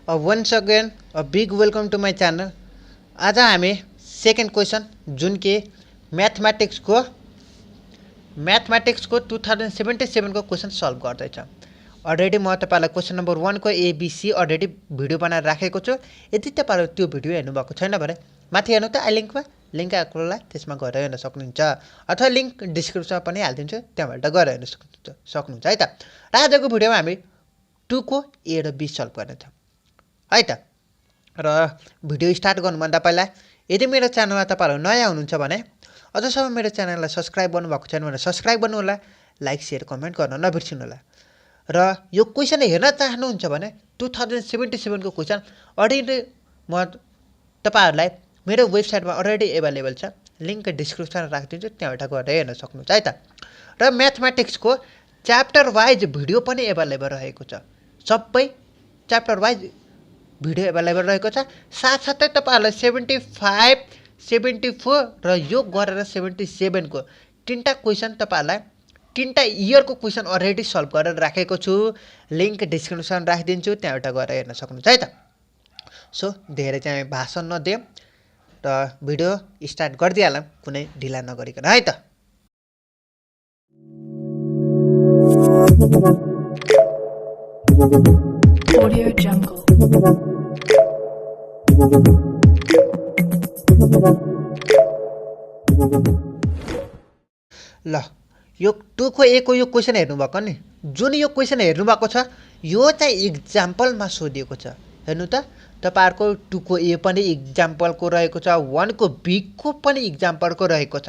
Once again, a big welcome to my channel. आज हामी second question जुन कि म्याथमेटिक्सको 2077 को क्वेसन सल्भ गर्दैछ। अलरेडी म तपाईलाई क्वेसन नम्बर 1 को एबीसी अलरेडी भिडियो बनाएर राखेको छु। यदि तपाईहरु त्यो भिडियो हेर्नु भएको छैन भने माथि हेर्नु त आई लिंकमा लिंक आएको होला, त्यसमा गएर हेर्न सक्नुहुन्छ अथवा लिंक डिस्क्रिप्सनमा पनि हाल्दिन्छु, त्यहाँबाट गएर हेर्न सक्नुहुन्छ है त। र आजको भिडियोमा हामी 2 को ए र बी सल्भ गर्नेछौँ है त। र भिडियो स्टार्ट गर्नुभन्दा पहिला यदि मेरो च्यानलमा तपाईहरु नयाँ हुनुहुन्छ भने अझसम्म मेरो च्यानललाई सब्स्क्राइब गर्नुभएको छैन भने सब्स्क्राइब गर्नु होला, लाइक शेयर कमेन्ट गर्न नबिर्सिनु होला। र यो क्वेशन हेर्न चाहनुहुन्छ भने 2077 को क्वेशन अलरेडी म तपाईहरुलाई मेरो वेबसाइटमा अलरेडी अवेलेबल छ, लिंक डिस्क्रिप्सनमा राखिदिन्छु, त्यहाँबाट गएर हेर्न सक्नुहुन्छ है त। र म्याथमेटिक्सको च्याप्टर वाइज भिडियो पनि अवेलेबल रहेको छ, सबै च्याप्टर वाइज भिडियो अवेलेबल रहेको छ। साथसाथै तपाईहरुलाई 75, 74 र यो गरेर 77 को तीनटा क्वेशन तपाईहरुलाई तीनटा इयर को क्वेशन अलरेडी सल्भ गरेर राखेको छु, लिंक डिस्क्रिप्सनमा राखिदिन्छु, त्यहाँबाट गएर हेर्न सक्नुहुन्छ है त। सो धेरै चाहिँ भाषण नदिए र भिडियो स्टार्ट गर्दिहालौँ कुनै ढिला नगरिकन है त। Audio Jungle. ल यो 2 को ए को यो क्वेशन हेर्नु भएको नि, जुन यो क्वेशन हेर्नु भएको छ यो चाहिँ एक्जाम्पलमा सोधिएको छ। हेर्नु त तपाईहरुको 2 को ए पनि एक्जाम्पलको रहेको छ, 1 को बी को पनि एक्जाम्पलको रहेको छ।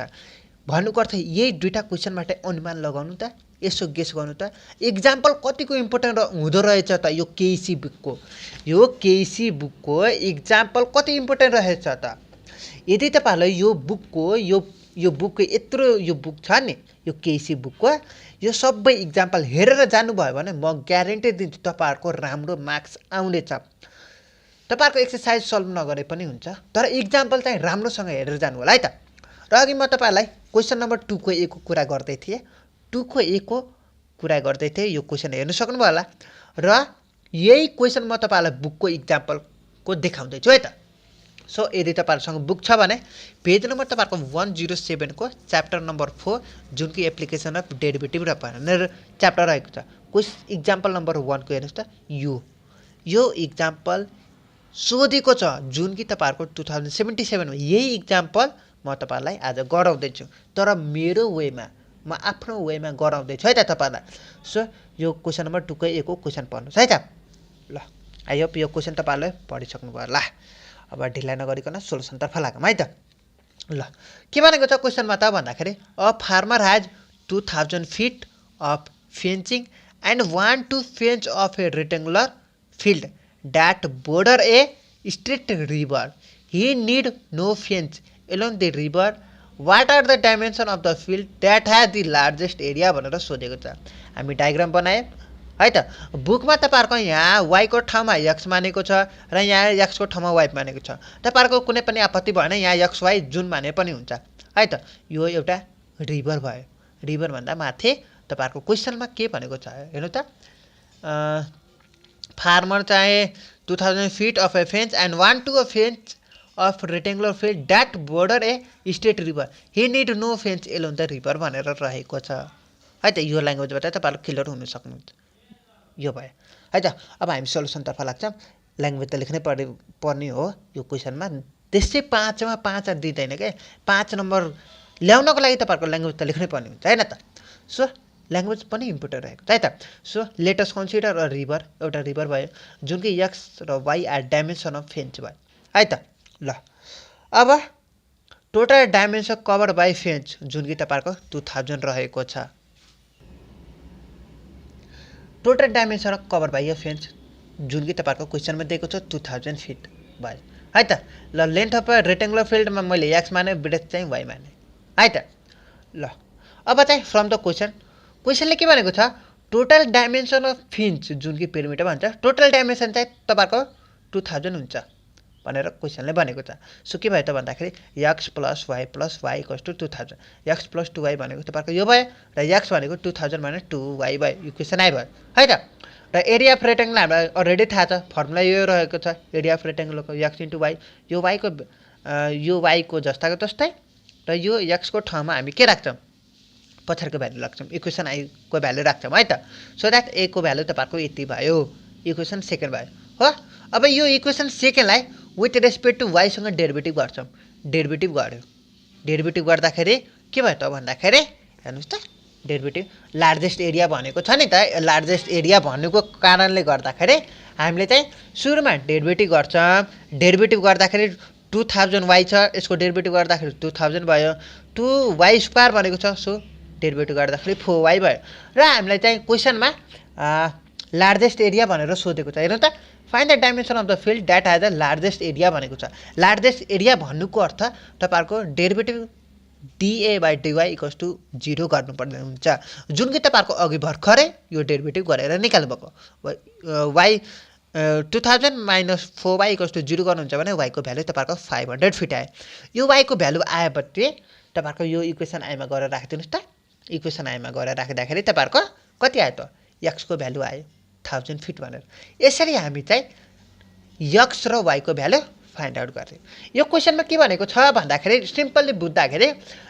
भन्नुको अर्थ यही दुईटा क्वेशनबाट अनुमान लगाउनु त, यसो गेस गर्नु त एक्जाम्पल कतिको इम्पोर्टेन्ट हुँदो रहेछ त। यो केसी बुकको एक्जाम्पल कति इम्पोर्टेन्ट रहेछ त। यदि तपाईहरुलाई यो बुकको यत्रो यो बुक छ नि, यो केसी बुकको यो सबै एक्जाम्पल हेरेर जानुभयो भने म ग्यारेन्टी दिन्छु तपाईहरुको राम्रो मार्क्स आउनेछ। तपाईहरुको एक्सरसाइज सल्भ नगरे पनि हुन्छ, तर एक्जाम्पल चाहिँ राम्रोसँग हेरेर जानु होला है त। र अघि म तपाईहरुलाई क्वेशन नम्बर 2 को ए को कुरा गर्दै थिए, 2 को ए को कुरा गर्दै थिए, यो क्वेशन हेर्न सक्नुभयो होला। र यही क्वेशन म तपाईहरुलाई बुकको एक्जाम्पलको देखाउँदै छु है त। सो यदि तपाईहरुसँग बुक छ भने पेज नम्बर तपाईहरुको 107 को च्याप्टर नम्बर 4 जुन कि एप्लिकेसन अफ डेरिभेटिभ र भनेर च्याप्टर रहेको छ। क्वेशन एक्जाम्पल नम्बर 1 को हेर्नुस् त, यो एक्जाम्पल सोधेको छ जुन कि तपाईहरुको 2077 मा। यही एक्जाम्पल म तपाईहरुलाई आज गराउँदै छु, तर मेरो वेमा, म आफ्नो वेमा गराउँदै छु है त तपाईहरुलाई। सो यो क्वेशन नम्बर 2 को ए को क्वेशन पढ्नुस् है त। ल आई होप यो क्वेशन तपाईहरुले पढिसक्नु भयो होला। अब ढिला नगरिकन सोलुसनतर्फ लागौँ है त। ल के भनेको छ क्वेशनमा त भन्दाखेरि a farmer has 2000 feet of fencing and want to fence off a rectangular field that border a straight river. He need no fence along the river. What are the dimension of the field that has the largest area भनेर सोधेको छ। हामी diagram बनाए है त। बुकमा तपाईहरुको यहाँ y को ठाउँमा x मानेको छ र यहाँ x को ठाउँमा y मानेको छ। तपाईहरुको कुनै पनि आपत्ति भएन, यहाँ x y जुन माने पनि हुन्छ है त। यो एउटा रिभर भयो। रिभर भन्दा माथि तपाईहरुको क्वेशनमा के भनेको छ हेर्नु त। फार्मर चाहिँ 2000 feet of a fence and want to a fence of rectangular field that border a straight river. He need no fence along the river भनेर रहेको छ है त। यो ल्याङ्ग्वेजबाट तपाईहरु क्लियर हुन सक्नुहुन्छ। यो भयो है त। अब हामी सोलुसनतर्फ लाग्छौँ। ल्याङ्ग्वेज त लेख्नै पर्ने हो यो क्वेशनमा, त्यसै 5 मा 5 दिँदैन के। 5 नम्बर ल्याउनको लागि तपाईहरुको ल्याङ्ग्वेज त लेख्नै पर्ने हुन्छ हैन त। सो ल्याङ्ग्वेज पनि इम्पोर्टेन्ट रहेको छ है त। So let us consider a river, एउटा रिभर भयो जुन कि x र y आर डाइमेन्सन अफ फेन्स भयो है त। ल अब टोटल डाइमेन्सन कभर बाई फेन्स जुन कि तपाईहरुको 2000 रहेको छ। Total dimension of cover by a फेन्स जुन कि तपाईहरुको क्वेशनमा दिएको छ 2000 फिट भयो है त। ल लेन्थ अफ रेक्टेंगुलर फिल्डमा मैले x माने, ब्रेथ चाहिँ y माने है त। ल अब चाहिँ फ्रम द क्वेशनले के भनेको छ, टोटल डाइमेन्सन अफ फेन्स जुन कि पेरिमिटर भन्छ, टोटल डाइमेन्सन चाहिँ तपाईहरुको 2000 हुन्छ भनेर क्वेशनले भनेको छ। सो के भयो त भन्दाखेरि x + y + y = 2000। x + 2y भनेको तपाईहरुको यो भयो र x भनेको 2000 माने 2y भयो। यो क्वेशन आइ भयो है त। र एरिया अफ रेक्ट्याङ्गल हामीलाई अलरेडी थाहा छ फर्मुला यो रहेको छ एरिया अफ रेक्ट्याङ्गलको x * y यो y को जस्ताको जस्तै र यो x को ठाउँमा हामी के राख्छौँ पछाडिको भ्यालु राख्छौँ इक्वेसन आई को भ्यालु राख्छौँ है त सो द्याट a को भ्यालु तपाईहरुको यति भयो इक्वेसन सेकेन्ड भयो हो अब यो इक्वेसन सेकेन्डलाई विथ रेस्पेक्ट टु y सँग डेरिभेटिभ गर्छौँ डेरिभेटिभ गर्दाखेरि के भयो त भन्दाखेरि हेर्नुस् त डेरिभेटिभ लार्जेस्ट एरिया भनेको छ नि त लार्जेस्ट एरिया भनेको कारणले गर्दाखेरि हामीले चाहिँ सुरुमा डेरिभेटिभ गर्छौँ डेरिभेटिभ गर्दाखेरि 2000y छ यसको डेरिभेटिभ गर्दाखेरि 2000 भयो 2y² भनेको छ सो डेरिभेटिभ गर्दाखेरि 4y भयो र हामीलाई चाहिँ क्वेशनमा लार्जेस्ट एरिया भनेर सोधेको छ हेर्नु त find the dimension of the field that has the largest area भनेको छ लार्जेस्ट एरिया भन्नुको अर्थ तपाईहरुको डेरिभेटिभ dA/dy = 0 गर्नुपर्ने हुन्छ जुन कि तपाईहरुको अघि भर्खरै यो डेरिभेटिभ गरेर निकाल्नु भएको y 2000 - 4y = 0 गर्नुहुन्छ भने y को भ्यालु तपाईहरुको 500 फिट आयो यो y को भ्यालु आएपछि तपाईहरुको यो इक्वेसन आई मा गरेर राखिदिनुस् त इक्वेसन आई मा गरेर राख्दाखेरि तपाईहरुको कति आयो त x को भ्यालु आयो 1000 फिट भनेर यसरी हामी चाहिँ x र y को भ्यालु फाइन्ड आउट गर्ने यो क्वेशनमा के भनेको छ भन्दाखेरि सिम्पली बुझ्दाखेरि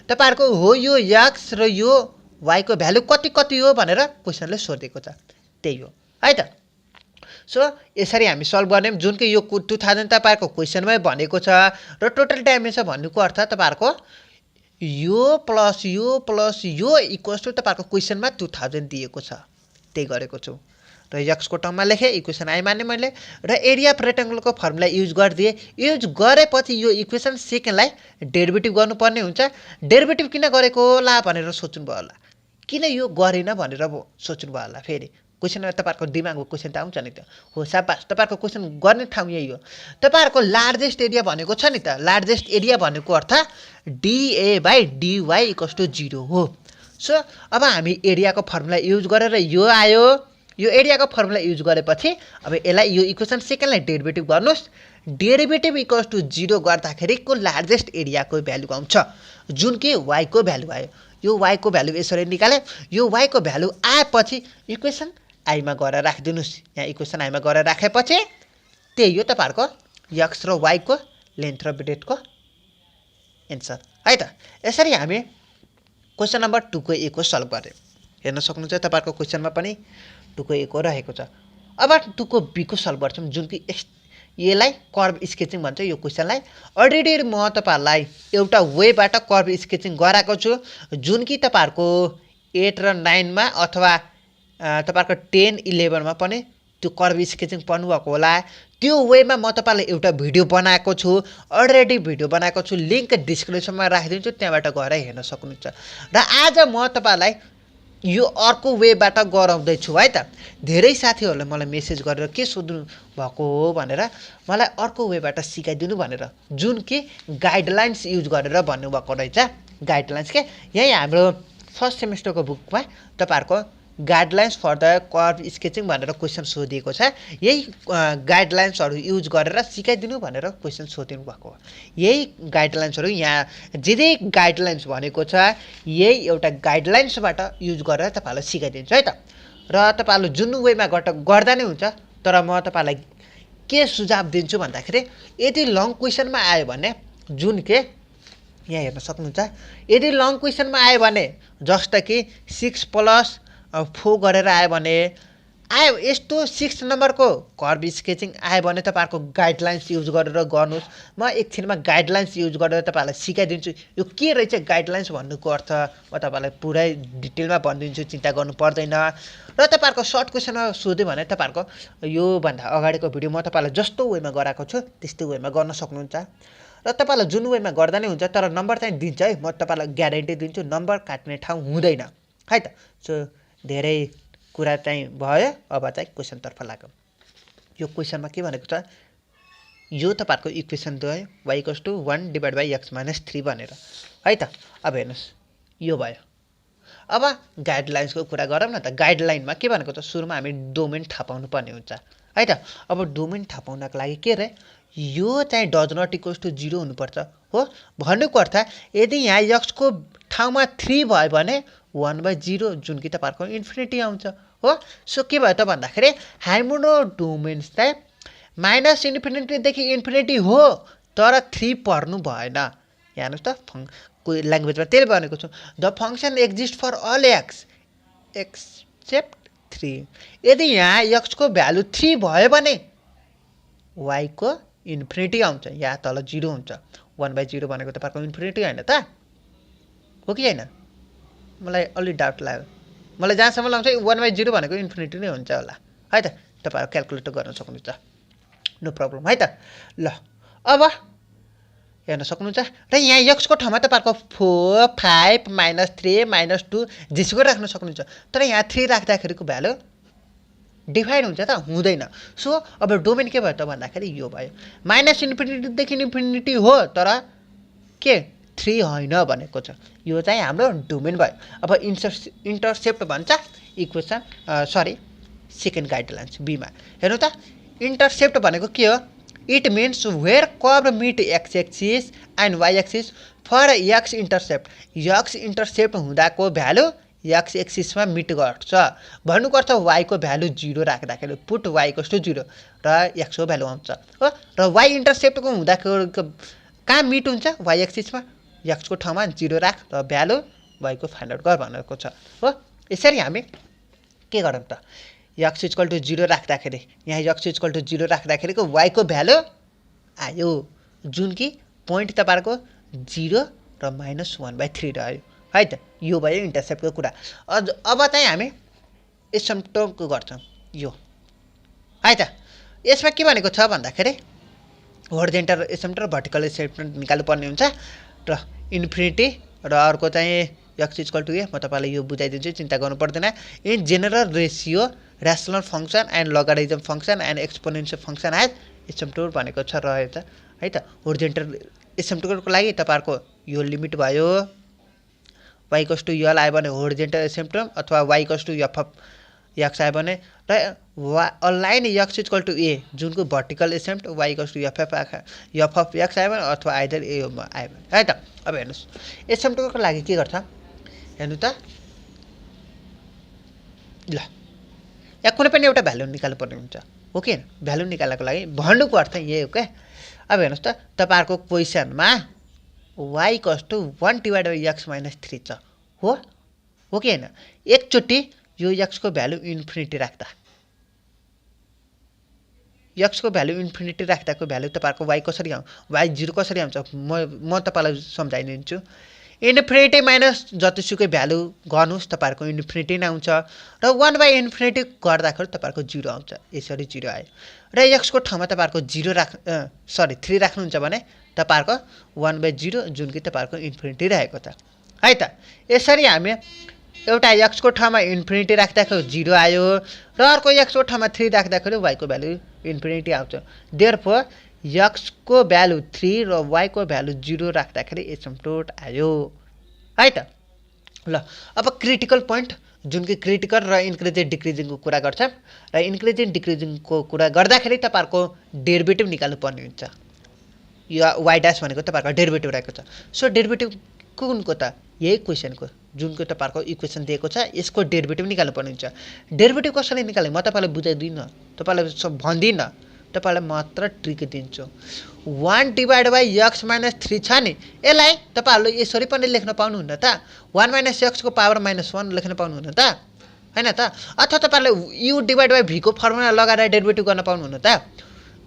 तपाईहरुको हो यो x र यो y को भ्यालु कति कति हो भनेर क्वेशनले सोधेको छ त्यही हो है त सो यसरी हामी सल्भ गर्ने जुन कि यो 2000 तपाईहरुको क्वेशनमै भनेको छ र टोटल डाइमेन्सन भन्नुको अर्थ तपाईहरुको यो प्लस यो इक्वल्स टु तपाईहरुको क्वेशनमा 2000 दिएको छ त्यही गरेको छु र x को टर्ममा लेखे इक्वेसन आई माने मैले र एरिया अफ रेक्ट्याङ्गलको फर्मुला युज गरिदिए युज गरेपछि यो इक्वेसन सेकेन्डलाई डेरिभेटिभ गर्नुपर्ने हुन्छ डेरिभेटिभ किन गरेको होला भनेर सोच्नु भयो होला किन यो गरेन भनेर सोच्नु भयो होला फेरि क्वेशनमा तपाईहरुको दिमागमा क्वेशन त आउँछ नि त हो साबास तपाईहरुको क्वेशन गर्ने ठाउँ यही हो तपाईहरुको लार्जेस्ट एरिया भनेको छ नि त लार्जेस्ट एरिया भनेको अर्थ dA/dy = 0 हो सो अब हामी एरियाको फर्मुला युज गरेर यो आयो यो एरियाको फर्मुला युज गरेपछि अब यसलाई यो इक्वेसन सेकेन्डलाई डेरिभेटिभ गर्नुस् डेरिभेटिभ = 0 गर्दाखेरिको लार्जेस्ट एरियाको भ्यालु आउँछ जुन कि y को भ्यालु आयो यो y को भ्यालु यसरी निकाले यो y को भ्यालु आएपछि इक्वेसन आई मा गरेर राखिदिनुस् यहाँ इक्वेसन आई मा गरेर राखेपछि त्यही हो तपाईहरुको x र y को लेन्थ र ब्रेडथको एन्सर है त यसरी हामी क्वेशन नम्बर 2 को a को सल्भ गर्यौं हेर्न सक्नुहुन्छ तपाईहरुको क्वेशनमा पनि 2 को a को रहेको छ अब 2 को b को सल्भ गर्छौं जुन कि यसलाई कर्व स्केचिङ भन्छ यो क्वेशनलाई अलरेडी म तपाईहरुलाई एउटा वेबाट कर्व स्केचिङ गराएको छु जुन कि तपाईहरुको 8 र 9 मा अथवा तपाईहरुको 10 11 मा पनि त्यो कर्व स्केचिङ पढ्नु भएको होला त्यो वेमा म तपाईहरुलाई एउटा भिडियो बनाएको छु अलरेडी भिडियो बनाएको छु लिंक डिस्क्रिप्सनमा राखिदिन्छु त्यहाँबाट गएर हेर्न सक्नुहुन्छ र आज म तपाईहरुलाई यो अर्को वेबाट गराउँदै छु है त धेरै साथीहरुले मलाई मेसेज गरेर के सोध्नु भएको हो भनेर मलाई अर्को वेबाट सिकाइदिनु भनेर जुन कि गाइडलाइन्स युज गरेर भन्नु भएको रहेछ गाइडलाइन्स के यही हाम्रो फर्स्ट सेमेस्टरको बुकमा तपाईहरुको guidelines for the curve sketching भनेर क्वेशन सोधिएको छ यही गाइडलाइन्सहरु युज गरेर सिकाइदिनु भनेर क्वेशन सोधिनु भएको हो यही गाइडलाइन्सहरु यहाँ जे गाइडलाइन्स भनेको छ यही एउटा गाइडलाइन्सबाट युज गरेर तपाईहरुलाई सिकाइदिन्छु है त र तपाईहरुले जुन वेमा गर्दा नै हुन्छ तर म तपाईहरुलाई के सुझाव दिन्छु भन्दाखेरि यदि लङ क्वेशनमा आयो भने जुन के यहाँ हेर्न सक्नुहुन्छ यदि लङ क्वेशनमा आयो भने जस्तो कि 6 + 4 गरेर आयो भने आयो यस्तो 6 नम्बरको कर्व स्केचिङ आयो भने तपाईहरुको गाइडलाइन्स युज गरेर गर्नुस् म एकछिनमा गाइडलाइन्स युज गरेर तपाईहरुलाई सिकाइदिन्छु यो के रहेछ गाइडलाइन्स भन्नुको अर्थ म तपाईहरुलाई पुरै डिटेलमा भनिदिन्छु चिन्ता गर्नु पर्दैन र तपाईहरुको सर्ट क्वेशनमा सोध्यो भने तपाईहरुको यो भन्दा अगाडिको भिडियो म तपाईहरुलाई जस्तो वेमा गराएको छु त्यस्तै वेमा गर्न सक्नुहुन्छ र तपाईहरुलाई जुन वेमा गर्दा नै हुन्छ तर नम्बर चाहिँ दिन्छ है म तपाईहरुलाई ग्यारेन्टी दिन्छु नम्बर काट्ने ठाउँ हुँदैन है त सो धेरै कुरा चाहिँ भयो अब चाहिँ क्वेशन तर्फ लागौं यो क्वेशनमा के भनेको छ यो तपाईहरुको इक्वेसन दियो y = 1/x - 3 भनेर है त अब हेर्नुस् यो भयो अब गाइडलाइन्सको कुरा गरौँ न त गाइडलाइनमा के भनेको छ सुरुमा हामी डोमेन थाहा पाउनु पर्ने हुन्छ है त अब डोमेन थाहा पाउनको लागि के रे यो चाहिँ डज नट इक्वल्स टु 0 हुनुपर्छ हो भन्नुको अर्थ यदि यहाँ x को ठाउँमा 3 भयो भने 1/0 जुन कि तपाईहरुको इन्फिनिटी आउँछ हो सो के भयो त भन्दाखेरि हाम्रो डोमेन चाहिँ माइनस इन्फिनिटीदेखि इन्फिनिटी हो तर 3 पर्नु भएन हेर्नुस् त कोही ल्याङ्ग्वेजमा त्यसले भनेको छु the function exist for all x except 3 यदि यहाँ x को भ्यालु 3 भयो भने y को इन्फिनिटी आउँछ यहाँ तल 0 हुन्छ 1/0 भनेको तपाईको इन्फिनिटी हैन त हो कि हैन मलाई अलि डाउट लाग्यो मलाई जहाँसम्म लाग्छ 1/0 भनेको इन्फिनिटी नै हुन्छ होला है त तपाईहरु क्याल्कुलेट गर्न सक्नुहुन्छ नो प्रब्लम है त ल अब हेर्न सक्नुहुन्छ र यहाँ x को ठाउँमा तपाईहरुको 4 5 -3 -2 जेसुकै राख्न सक्नुहुन्छ तर यहाँ 3 राख्दाखेरिको भ्यालु डिफाइन हुन्छ त हुँदैन सो अब डोमेन के भयो त भन्दाखेरि यो भयो माइनस इन्फिनिटी देखि इन्फिनिटी हो तर के 3 हैन भनेको छ यो चाहिँ हाम्रो डोमेन भयो अब इन्टरसेप्ट भन्छ equation sorry second guidelines B मा हेर्नु त इन्टरसेप्ट भनेको के हो it means where curve meet x axis and y axis for x intercept हुँदाको भ्यालु x एक्सिसमा मिट गर्छ भन्नुको अर्थ y को भ्यालु 0 राख्दाखेरि पुट y = 0 र x को भ्यालु आउँछ हो र y इन्टरसेप्टको हुँदाको कहाँ मिट हुन्छ y एक्सिसमा x को ठाउँमा 0 राख र भ्यालु y को फाइन्ड आउट गर भनेको छ हो यसरी हामी के गरौँ त x = 0 राख्दाखेरि यहाँ x = 0 राख्दाखेरिको y को भ्यालु आयो जुन कि पोइन्ट तपाईहरुको 0 र -1/3 रह्यो है त यो भयो इन्टरसेप्टको कुरा अब चाहिँ हामी एसिम्प्टोटको गर्छौं यो है त यसमा के भनेको छ भन्दाखेरि होरिजेन्टल एसिम्प्टोट र भर्टिकल एसिम्प्टोट निकाल्नु पर्ने हुन्छ र इन्फिनिटी र अर्को चाहिँ x = a म तपाईलाई यो बुझाइदिन्छु चिन्ता गर्नु पर्दैन in general ratio rational function and logarithm function and exponential function has asymptote भनेको छ रहेछ है त होरिजेन्टल एसिम्प्टोटको लागि तपाईहरुको यो लिमिट भयो y = l आयो भने होरिजेन्टल एसिम्प्टोट अथवा y = f of x आयो भने र अलाइन x = a जुनको vertical asymptote y = f of x आयो भने अथवा आइदर a मा आयो भने है त अब हेर्नुस् एसिम्प्टोटको लागि के गर्छ हेर्नु त ल या कुनै पनि एउटा भ्यालु निकाल्नु पर्ने हुन्छ हो कि भ्यालु निकाल्नको लागि भन्नुको अर्थ यही हो के अब हेर्नुस् त तपाईहरुको क्वेशनमा y = 1/x - 3 छ हो कि हैन एकचोटी यो x को भ्यालु इन्फिनिटी राख्दा x को भ्यालु इन्फिनिटी राख्दाको भ्यालु तपाईहरुको y कसरी आउँछ y 0 कसरी आउँछ म तपाईलाई सम्झाइदिन्छु इन्फिनिटी माइनस जतिसुकै भ्यालु गर्नुस् तपाईहरुको इन्फिनिटी नै आउँछ र 1/इन्फिनिटी गर्दाखेरि तपाईहरुको 0 आउँछ यसरी 0 आयो र x को ठाउँमा तपाईहरुको 3 राख्नुहुन्छ भने तपाईहरुको 1/0 जुन कि तपाईहरुको इन्फिनिटी रहेको छ है त यसरी हामी एउटा x को ठाउँमा इन्फिनिटी राख्दाखेरि 0 आयो र अर्को x को ठाउँमा 3 राख्दाखेरि y को भ्यालु इन्फिनिटी आउँछ देयरफोर x को भ्यालु 3 र y को भ्यालु 0 राख्दाखेरि एसिम्प्टोट आयो है त ल अब क्रिटिकल पोइन्ट जुन कि क्रिटिकल र इन्क्रिजिङ डिक्रिजिङ को कुरा गर्छ र इन्क्रिजिङ डिक्रिजिङ को कुरा गर्दाखेरि तपाईहरुको डेरिभेटिभ निकाल्नु पर्ने हुन्छ यो y डैश भनेको तपाईहरुको डेरिभेटिभ रहेको छ सो डेरिभेटिभ कुनको त यही क्वेशनको जुनको तपाईहरुको इक्वेसन दिएको छ यसको डेरिभेटिभ निकाल्नु पर्ने हुन्छ डेरिभेटिभ कसरी निकाल्ने म तपाईलाई बुझाइदिन तपाईलाई भन्दिन तपाईलाई मात्र ट्रिक दिन्छु 1/x - 3 छ नि यसलाई तपाईहरुले यसरी पनि लेख्न पाउनुहुन्न त 1 - x को पावर -1 लेख्न पाउनुहुन्न त हैन त अथवा तपाईहरुले u/v को फर्मुला लगाएर डेरिभेटिभ गर्न पाउनुहुन्न त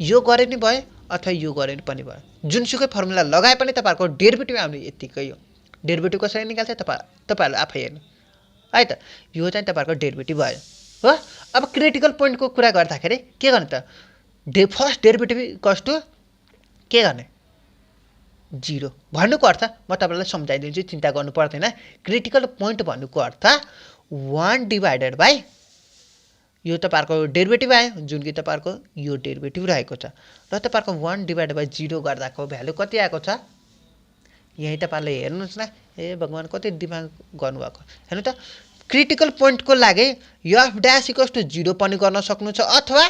यो गरे नि भयो अथवा यो गरे पनि भयो जुनसुकै फर्मुला लगाए पनि तपाईहरुको डेरिभेटिभ आउने यतिकै हो डेरिभेटिभ कसरी निकाल्छ तपाईहरुले आफै हेर्नु है त यो चाहिँ तपाईहरुको डेरिभेटिभ भयो हो अब क्रिटिकल पोइन्टको कुरा गर्दाखेरि के गर्ने त फर्स्ट डेरिभेटिभ कस्ट के गर्ने 0 भन्नुको अर्थ म तपाईलाई सम्झाइदिन्छु चिन्ता गर्नु पर्दैन क्रिटिकल पोइन्ट भन्नुको अर्थ 1/ यो तपाईहरुको डेरिभेटिभ आयो जुन कि तपाईहरुको यो डेरिभेटिभ रहेको छ र तपाईहरुको 1/0 गर्दाको भ्यालु कति आएको छ यही तपाईहरुले हेर्नुस् न ए भगवान कति दिमाग गर्नुभएको हैन त क्रिटिकल पोइन्टको लागि f' = 0 पनि गर्न सक्नुहुन्छ अथवा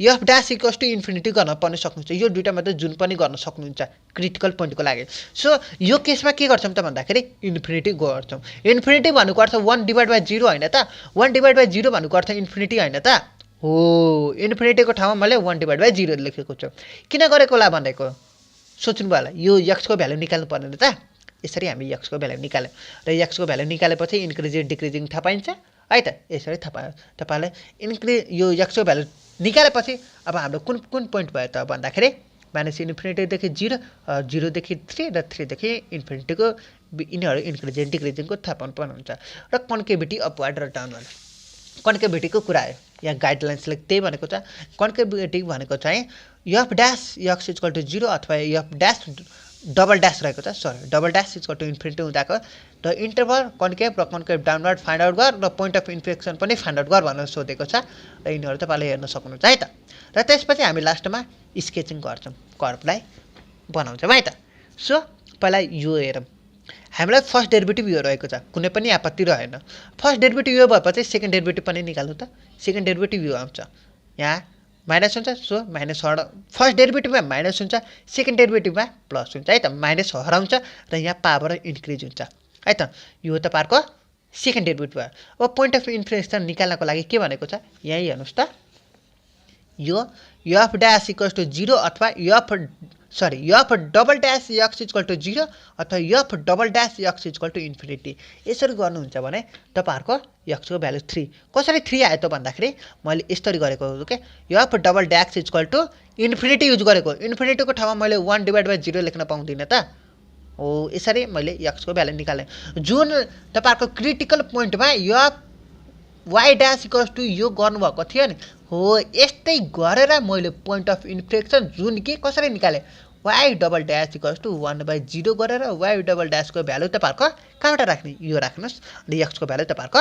f dash equals to infinity गर्न पनि सक्नुहुन्छ यो दुईटा मात्रै जुन पनि गर्न सक्नुहुन्छ क्रिटिकल पोइन्टको लागि सो यो केसमा के गर्छौँ त भन्दाखेरि इन्फिनिटी गर्छौँ इन्फिनिटी भन्नुको अर्थ 1/0 होइन त 1/0 भन्नुको अर्थ इन्फिनिटी होइन त हो इन्फिनिटीको ठाउँमा मैले 1/0 लेखेको छु किन गरेको होला भनेको सोच्नु भयो होला यो x को भ्यालु निकाल्नु पर्दैन त यसरी हामी x को भ्यालु निकाल्यौँ र x को भ्यालु निकालेपछि इन्क्रिजिङ डिक्रिजिङ थाहा पाइन्छ है त यसरी थाहा पायो तपाईँलाई यो x को भ्यालु निकालेपछि अब हाम्रो कुन कुन पोइन्ट भयो त भन्दाखेरि माइनस इन्फिनिटीदेखि 0 0 देखि 3 र 3 देखि इन्फिनिटीको यिनीहरू इन्क्रिजिङ डिक्रिजिङको थाहा पाउनुहुन्छ र कन्केभिटी अपवार्ड र डाउनवार्ड कन्केभिटीको कुरा आयो यहाँ गाइडलाइन्सले त्यही भनेको छ कन्केभिटी भनेको चाहिँ f dash x equal to 0 अथवा एफ ड्यास डबल ड्यास रहेको छ sorry double dash equal to infinity हुँदाको द इन्टरभल कन्केभ र कन्केभ डाउनवार्ड फाइन्ड आउट गर र पोइन्ट अफ इन्फेक्सन पनि फाइन्ड आउट गर भनेर सोधेको छ र यिनीहरू तपाईँले हेर्न सक्नुहुन्छ है त र त्यसपछि हामी लास्टमा स्केचिङ गर्छौँ कर्भलाई बनाउँछौँ है त सो पहिला यो हेरौँ हामीलाई फर्स्ट डेरिभेटिभ यो रहेको छ कुनै पनि आपत्ति रहेन फर्स्ट डेरिभेटिभ यो भएपछि सेकेन्ड डेरिभेटिभ पनि निकाल्नु त सेकेन्ड डेरिभेटिभ यो आउँछ यहाँ माइनस हुन्छ सो माइनस फर्स्ट डेरिभेटिभमा माइनस हुन्छ सेकेन्ड डेरिभेटिभमा प्लस हुन्छ है त माइनस हराउँछ र यहाँ पावर इन्क्रिज हुन्छ है त यो तपाईँहरूको सेकेन्ड डेरिभेटिभ भयो अब पोइन्ट अफ इन्फिनिटी निकाल्नको लागि के भनेको छ यहीँ हेर्नुहोस् त यो एफ ड्यास इक्वल्स टु 0 अथवा f double dash x equal to 0 अथवा f double dash x equal to infinity यसरी गर्नुहुन्छ भने तपाईँहरूको एक्सको भ्यालु 3 कसरी 3 आयो त भन्दाखेरि मैले यसरी गरेको हो के f double dash equal to infinity use गरेको इन्फिनिटीको ठाउँमा मैले 1/0 लेख्न पाउँदिनँ त हो यसरी मैले एक्सको भ्यालु निकालेँ जुन तपाईँहरूको क्रिटिकल पोइन्टमा f y dash equals to यो गर्नुभएको थियो नि हो यस्तै गरेर मैले पोइन्ट अफ इन्फ्लेक्सन जुन के कसरी निकालेँ y double dash equals to 1/0 गरेर वाइ डबल ड्यासको भ्यालु तपाईँहरूको कहाँबाट राख्ने यो राख्नुहोस् अनि एक्सको भ्यालु तपाईँहरूको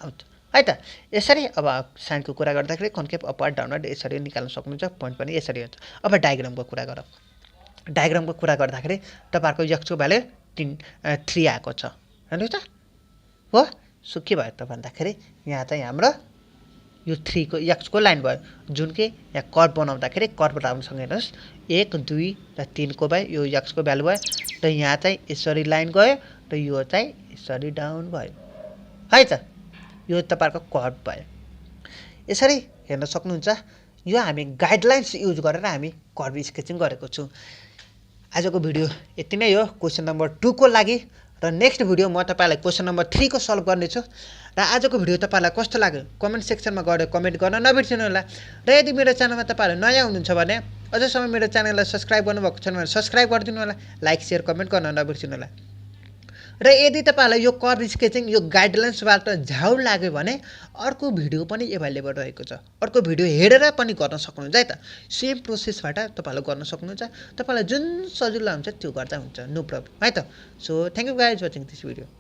आउँछ है त यसरी अब साइनको कुरा गर्दाखेरि कन्केभ अपवार्ड डाउनवार्ड यसरी निकाल्न सक्नुहुन्छ पोइन्ट पनि यसरी हुन्छ अब डायग्रामको कुरा गरौँ डायग्रामको कुरा गर्दाखेरि तपाईँहरूको एक्सको भ्यालु 3 आएको छ हेर्नुहोस् त हो सो के भयो त भन्दाखेरि यहाँ चाहिँ हाम्रो यो 3 को एक्सको लाइन भयो जुन कि यहाँ कर्भ बनाउँदाखेरि कर्भ राउन्डसँग हेर्नुहोस् 1 2 र 3 को भयो यो एक्सको भ्यालु भयो र यहाँ चाहिँ यसरी लाइन गयो र यो चाहिँ यसरी डाउन भयो है त यो तपाईँहरूको कर्भ भयो यसरी हेर्न सक्नुहुन्छ यो हामी गाइडलाइन्स युज गरेर हामी कर्भ स्केचिङ गरेको छौँ आजको भिडियो यति नै हो क्वेसन नम्बर 2 को लागि र नेक्स्ट भिडियो म तपाईँलाई क्वेसन नम्बर 3 को सल्भ गर्नेछु र आजको भिडियो तपाईँलाई कस्तो लाग्यो कमेन्ट सेक्सनमा गएर कमेन्ट गर्न नबिर्सिनु होला र यदि मेरो च्यानलमा तपाईँहरू नयाँ हुनुहुन्छ भने अझसम्म मेरो च्यानललाई सब्स्क्राइब गर्नुभएको छैन भने सब्स्क्राइब गरिदिनु होला लाइक सेयर कमेन्ट गर्न नबिर्सिनु होला र यदि तपाईँलाई यो कर्भ स्केचिङ यो गाइडलाइन्सबाट झाउ लाग्यो भने अर्को भिडियो पनि एभाइलेबल रहेको छ अर्को भिडियो हेरेर पनि गर्न सक्नुहुन्छ है त सेम प्रोसेसबाट तपाईँले गर्न सक्नुहुन्छ तपाईँलाई जुन सजिलो हुन्छ त्यो गर्दा हुन्छ नो प्रब्लम है त so thank you guys watching this video